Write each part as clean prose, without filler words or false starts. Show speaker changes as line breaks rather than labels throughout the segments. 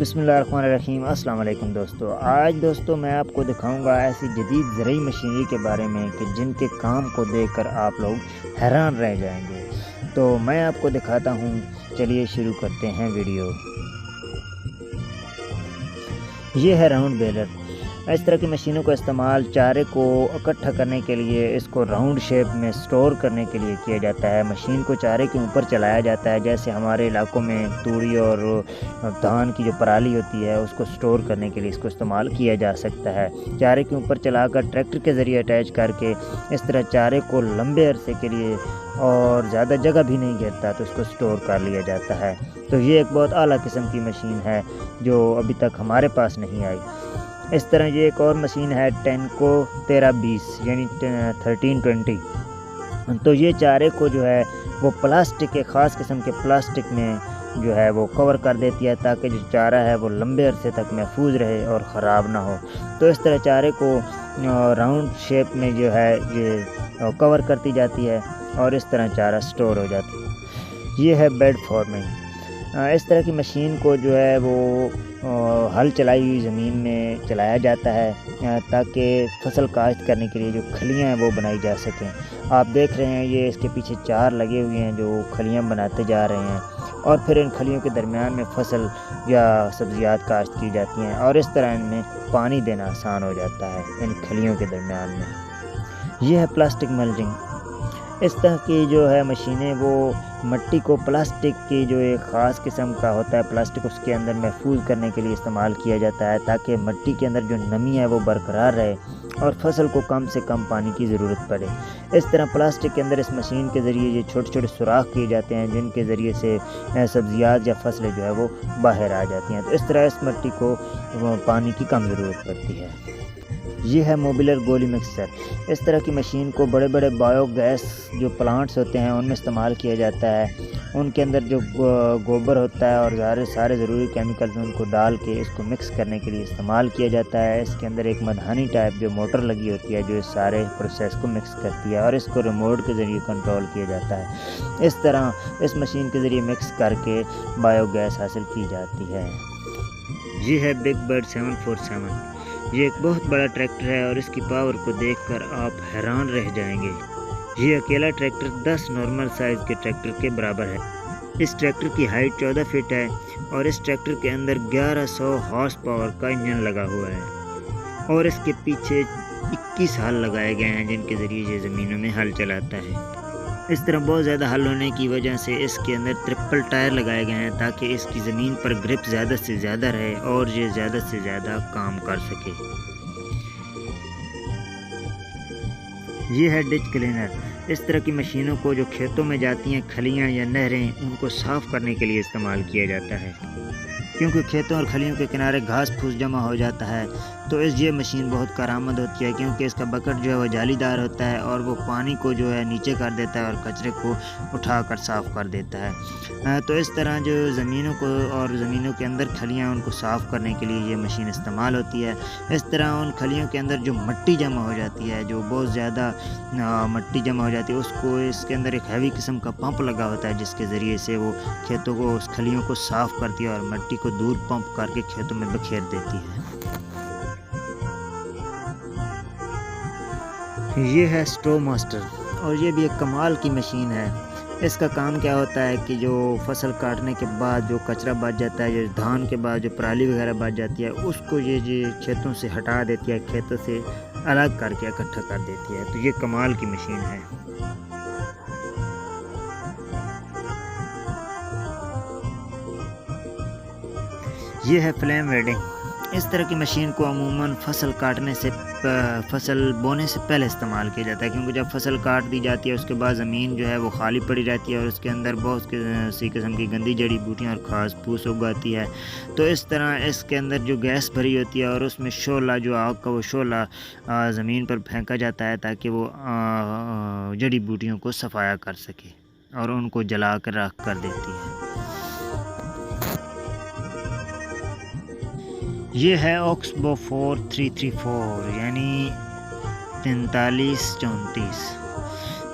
बिस्मिल्लाहिर्रहमानिर्रहीम। अस्सलाम वालेकुम दोस्तों। आज दोस्तों मैं आपको दिखाऊंगा ऐसी जदीद ज़रई मशीनरी के बारे में कि जिनके काम को देखकर आप लोग हैरान रह जाएंगे। तो मैं आपको दिखाता हूं, चलिए शुरू करते हैं वीडियो। ये है राउंड बेलर। इस तरह की मशीनों का इस्तेमाल चारे को इकट्ठा करने के लिए, इसको राउंड शेप में स्टोर करने के लिए किया जाता है। मशीन को चारे के ऊपर चलाया जाता है, जैसे हमारे इलाकों में तूड़ी और धान की जो पराली होती है उसको स्टोर करने के लिए इसको इस्तेमाल किया जा सकता है। चारे के ऊपर चलाकर ट्रैक्टर के ज़रिए अटैच करके इस तरह चारे को लंबे अरसे के लिए और ज़्यादा जगह भी नहीं घेरता तो इसको स्टोर कर लिया जाता है। तो ये एक बहुत आला किस्म की मशीन है जो अभी तक हमारे पास नहीं आई। इस तरह ये एक और मशीन है टेनको 1320 यानी 1320। तो ये चारे को जो है वो प्लास्टिक के ख़ास किस्म के प्लास्टिक में जो है वो कवर कर देती है, ताकि जो चारा है वो लंबे अरसे तक महफूज रहे और ख़राब ना हो। तो इस तरह चारे को राउंड शेप में जो है ये कवर करती जाती है और इस तरह चारा स्टोर हो जाता है। ये है बेड फॉर्मिंग। इस तरह की मशीन को जो है वो हल चलाई हुई ज़मीन में चलाया जाता है, ताकि फसल काश्त करने के लिए जो खलियाँ हैं वो बनाई जा सकें। आप देख रहे हैं ये इसके पीछे चार लगे हुए हैं जो खलियाँ बनाते जा रहे हैं, और फिर इन खलियों के दरमियान में फसल या सब्जियात काश्त की जाती हैं, और इस तरह इनमें पानी देना आसान हो जाता है इन खलियों के दरमियान में। ये है प्लास्टिक मल्चिंग। इस तरह की जो है मशीनें वो मट्टी को प्लास्टिक की जो एक ख़ास किस्म का होता है प्लास्टिक उसके अंदर महफूज करने के लिए इस्तेमाल किया जाता है, ताकि मट्टी के अंदर जो नमी है वो बरकरार रहे और फसल को कम से कम पानी की ज़रूरत पड़े। इस तरह प्लास्टिक के अंदर इस मशीन के ज़रिए ये छोटे छोटे सुराख किए जाते हैं, जिनके ज़रिए से सब्जियात या फसलें जो है वो बाहर आ जाती हैं। तो इस तरह इस मट्टी को पानी की कम ज़रूरत पड़ती है। ये है मोबिलर गोली मिक्सर। इस तरह की मशीन को बड़े बड़े बायोगैस जो प्लांट्स होते हैं उनमें इस्तेमाल किया जाता है। उनके अंदर जो गोबर होता है और सारे ज़रूरी केमिकल्स उनको डाल के इसको मिक्स करने के लिए इस्तेमाल किया जाता है। इसके अंदर एक मधानी टाइप जो मोटर लगी होती है जो इस सारे प्रोसेस को मिक्स करती है, और इसको रिमोट के ज़रिए कंट्रोल किया जाता है। इस तरह इस मशीन के ज़रिए मिक्स करके बायोगैस हासिल की जाती है। ये है बिग बर्ड 747। ये एक बहुत बड़ा ट्रैक्टर है और इसकी पावर को देखकर आप हैरान रह जाएंगे। ये अकेला ट्रैक्टर 10 नॉर्मल साइज़ के ट्रैक्टर के बराबर है। इस ट्रैक्टर की हाइट 14 फीट है और इस ट्रैक्टर के अंदर 1100 हॉर्स पावर का इंजन लगा हुआ है, और इसके पीछे 21 हल लगाए गए हैं जिनके ज़रिए ये ज़मीनों में हल चलाता है। इस तरह बहुत ज़्यादा हल होने की वजह से इसके अंदर ट्रिपल टायर लगाए गए हैं, ताकि इसकी ज़मीन पर ग्रिप ज़्यादा से ज़्यादा रहे और ये ज़्यादा से ज़्यादा काम कर सके। ये है डिच क्लीनर। इस तरह की मशीनों को जो खेतों में जाती हैं खलियाँ या नहरें, उनको साफ़ करने के लिए इस्तेमाल किया जाता है, क्योंकि खेतों और खलियों के किनारे घास फूस जमा हो जाता है। तो ये मशीन बहुत कारआमद होती है, क्योंकि इसका बकेट जो है वो जालीदार होता है और वो पानी को जो है नीचे कर देता है और कचरे को उठाकर साफ़ कर देता है। तो इस तरह जो ज़मीनों को और ज़मीनों के अंदर खलियाँ उनको साफ़ करने के लिए ये मशीन इस्तेमाल होती है। इस तरह उन खलियों के अंदर जो मिट्टी जमा हो जाती है, जो बहुत ज़्यादा मिट्टी जमा हो जाती है, उसको इसके अंदर एक हैवी किस्म का पंप लगा होता है, जिसके ज़रिए से वो खेतों को उस खलियों को साफ़ करती है और मिट्टी को दूर पंप करके खेतों में बखेर देती है। ये है स्ट्रो मास्टर, और ये भी एक कमाल की मशीन है। इसका काम क्या होता है कि जो फसल काटने के बाद जो कचरा बच जाता है, जो धान के बाद जो पराली वगैरह बच जाती है, उसको ये खेतों से हटा देती है, खेतों से अलग करके इकट्ठा कर देती है। तो ये कमाल की मशीन है। ये है फ्लेम वेडिंग। इस तरह की मशीन को अमूमन फसल बोने से पहले इस्तेमाल किया जाता है, क्योंकि जब फसल काट दी जाती है उसके बाद ज़मीन जो है वो खाली पड़ी रहती है और उसके अंदर बहुत सी किस्म की गंदी जड़ी बूटियाँ और घास फूस उग आती है। तो इस तरह इसके अंदर जो गैस भरी होती है और उसमें शोला, जो आग का वो शोला ज़मीन पर फेंका जाता है, ताकि वो जड़ी बूटियों को सफाया कर सके और उनको जला कर राख कर देती है। ये है ऑक्सबो 4334 यानी 4334।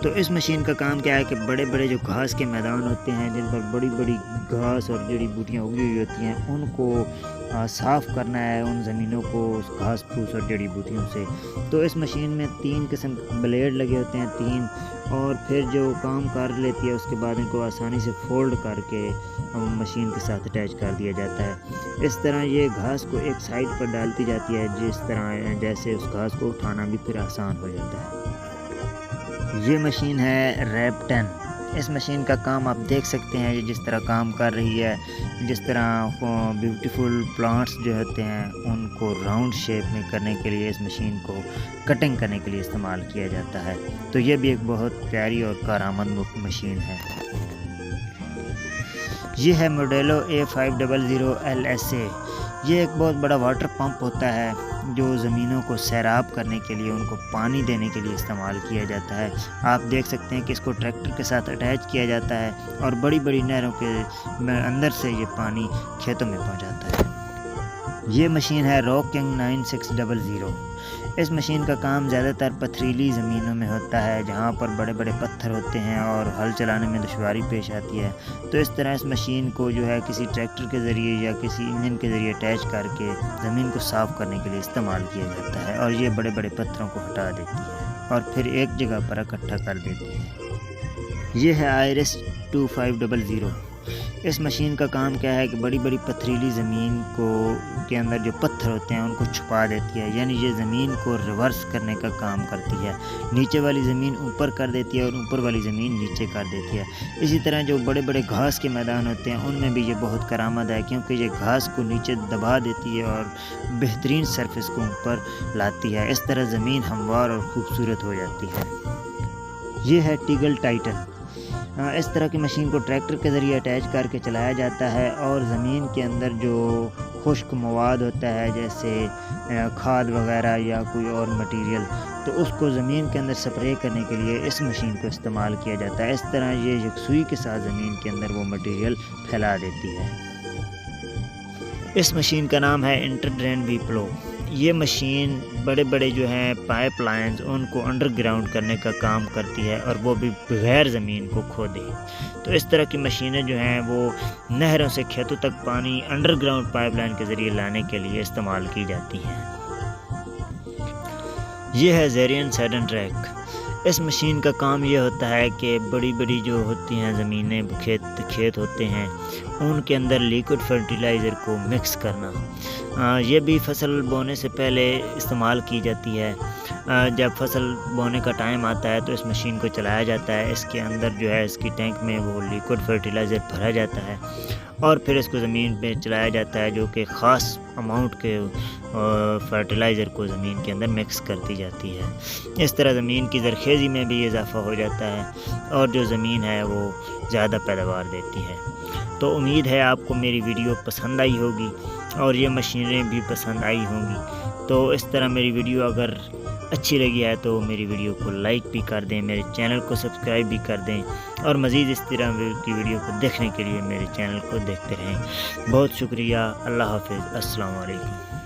تو اس مشین کا کام کیا ہے کہ بڑے بڑے جو گھاس کے میدان ہوتے ہیں جن پر بڑی بڑی گھاس اور جڑی بوٹیاں اگی ہوئی ہوتی ہیں ان کو صاف کرنا ہے، ان زمینوں کو اس گھاس پھوس اور جڑی بوٹیوں سے۔ تو اس مشین میں 3 قسم کے بلیڈ لگے ہوتے ہیں، 3، اور پھر جو کام کر لیتی ہے اس کے بعد ان کو آسانی سے فولڈ کر کے مشین کے ساتھ اٹیچ کر دیا جاتا ہے۔ اس طرح یہ گھاس کو ایک سائڈ پر ڈالتی جاتی ہے، جس طرح جیسے اس گھاس کو اٹھانا بھی پھر آسان ہو جاتا ہے۔ یہ مشین ہے ریپ 10۔ اس مشین کا کام آپ دیکھ سکتے ہیں، یہ جس طرح کام کر رہی ہے، جس طرح بیوٹیفل پلانٹس جو ہوتے ہیں ان کو راؤنڈ شیپ میں کرنے کے لیے اس مشین کو کٹنگ کرنے کے لیے استعمال کیا جاتا ہے۔ تو یہ بھی ایک بہت پیاری اور کارآمد مشین ہے۔ یہ ہے موڈیلو A500 LSA۔ یہ ایک بہت بڑا واٹر پمپ ہوتا ہے جو زمینوں کو سیراب کرنے کے لیے، ان کو پانی دینے کے لیے استعمال کیا جاتا ہے۔ آپ دیکھ سکتے ہیں کہ اس کو ٹریکٹر کے ساتھ اٹیچ کیا جاتا ہے اور بڑی بڑی نہروں کے اندر سے یہ پانی کھیتوں میں پہنچاتا ہے۔ یہ مشین ہے راک کنگ 9600۔ اس مشین کا کام زیادہ تر پتھریلی زمینوں میں ہوتا ہے جہاں پر بڑے بڑے پتھر ہوتے ہیں اور ہل چلانے میں دشواری پیش آتی ہے۔ تو اس طرح اس مشین کو جو ہے کسی ٹریکٹر کے ذریعے یا کسی انجن کے ذریعے اٹیچ کر کے زمین کو صاف کرنے کے لیے استعمال کیا جاتا ہے، اور یہ بڑے بڑے پتھروں کو ہٹا دیتی ہے اور پھر ایک جگہ پر اکٹھا کر دیتی ہے۔ یہ ہے آئرس 2500۔ اس مشین کا کام کیا ہے کہ بڑی بڑی پتھریلی زمین کے اندر جو پتھر ہوتے ہیں ان کو چھپا دیتی ہے، یعنی یہ زمین کو ریورس کرنے کا کام کرتی ہے، نیچے والی زمین اوپر کر دیتی ہے اور اوپر والی زمین نیچے کر دیتی ہے۔ اسی طرح جو بڑے بڑے گھاس کے میدان ہوتے ہیں ان میں بھی یہ بہت کارآمد ہے، کیونکہ یہ گھاس کو نیچے دبا دیتی ہے اور بہترین سرفیس کو اوپر لاتی ہے۔ اس طرح زمین ہموار اور خوبصورت ہو جاتی ہے۔ یہ ہے ٹیگل ٹائٹن۔ اس طرح کی مشین کو ٹریکٹر کے ذریعے اٹیچ کر کے چلایا جاتا ہے اور زمین کے اندر جو خشک مواد ہوتا ہے جیسے کھاد وغیرہ یا کوئی اور مٹیریل، تو اس کو زمین کے اندر سپرے کرنے کے لیے اس مشین کو استعمال کیا جاتا ہے۔ اس طرح یہ یکسوئی کے ساتھ زمین کے اندر وہ مٹیریل پھیلا دیتی ہے۔ اس مشین کا نام ہے انٹر ڈرین وی پلو۔ یہ مشین بڑے بڑے جو ہیں پائپ لائنز ان کو انڈر گراؤنڈ کرنے کا کام کرتی ہے، اور وہ بھی بغیر زمین کو کھودے۔ تو اس طرح کی مشینیں جو ہیں وہ نہروں سے کھیتوں تک پانی انڈر گراؤنڈ پائپ لائن کے ذریعے لانے کے لیے استعمال کی جاتی ہیں۔ یہ ہے زیرین سیڈن ٹریک۔ اس مشین کا کام یہ ہوتا ہے کہ بڑی بڑی جو ہوتی ہیں زمینیں، کھیت ہوتے ہیں ان کے اندر لیکوڈ فرٹیلائزر کو مکس کرنا۔ یہ بھی فصل بونے سے پہلے استعمال کی جاتی ہے۔ جب فصل بونے کا ٹائم آتا ہے تو اس مشین کو چلایا جاتا ہے، اس کے اندر جو ہے اس کی ٹینک میں وہ لیکوڈ فرٹیلائزر بھرا جاتا ہے اور پھر اس کو زمین پہ چلایا جاتا ہے، جو کہ خاص اماؤنٹ کے فرٹیلائزر کو زمین کے اندر مکس کرتی جاتی ہے۔ اس طرح زمین کی زرخیزی میں بھی اضافہ ہو جاتا ہے اور جو زمین ہے وہ زیادہ پیداوار دیتی ہے۔ تو امید ہے آپ کو میری ویڈیو پسند آئی ہوگی اور یہ مشینیں بھی پسند آئی ہوں گی۔ تو اس طرح میری ویڈیو اگر اچھی لگی ہے تو میری ویڈیو کو لائک بھی کر دیں، میرے چینل کو سبسکرائب بھی کر دیں، اور مزید اس طرح کی ویڈیو کو دیکھنے کے لیے میرے چینل کو دیکھتے رہیں۔ بہت شکریہ۔ اللہ حافظ۔ السلام علیکم۔